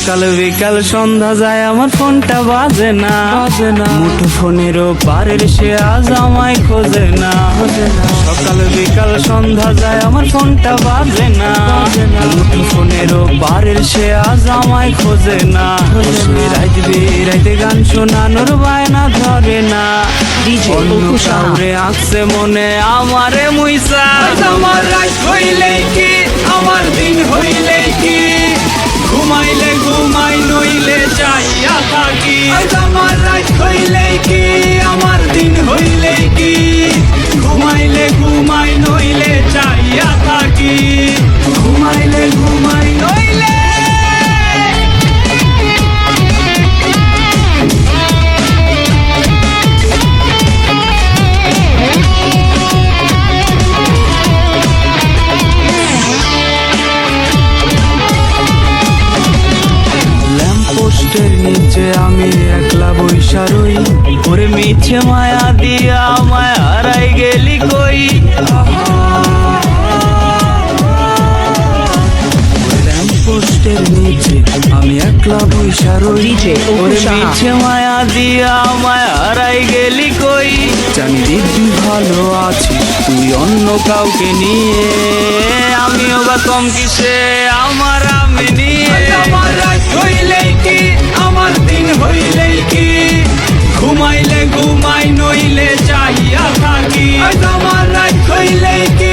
সকাল বিকাল সন্ধ্যা যায় আমার ফোনটা বাজে না মুঠো ফোনেরও পারের সে আজ আমায় খোঁজে না। সকাল বিকাল সন্ধ্যা যায় আমার ফোনটা বাজে না মুঠো ফোনেরও পারের সে আজ আমায় খোঁজে না। রাইতে গান শোনানোর বায়না ধরে না অন্য কাউরে আসছে মনে আমারে মুইসা। আমার রাত হইলে কি আমার দিন হইলে কি ঘুমাইলে ঘুমাই নইলে চাইয়া থাকি। আমার রাত হইলে কি আমার দিন হইলে কি ঘুমাইলে ঘুমাই নইলে চাইয়া থাকি। ঘুমাইলে ঘুমাই নইলে পোস্টের নিচে আমি একলা বইসা রই ওরে মিছে মায়া দিয়া আমায় হারাই গেলি কই। পোস্টের নিচে আমি একলা বইসা রই ওরে মিছে মায়া দিয়া আমায় হারাই গেলি কই। জানি দিদি ভালো আছি তুই অন্য কাউকে নিয়ে আমিও বা কম কিসে আমার আমি নিয়ে। আমার রাত হইলেই কি আমার দিন হইলেই কি ঘুমাইলে ঘুমাই নইলে চাইয়া থাকি। আমার রাত হইলেই কি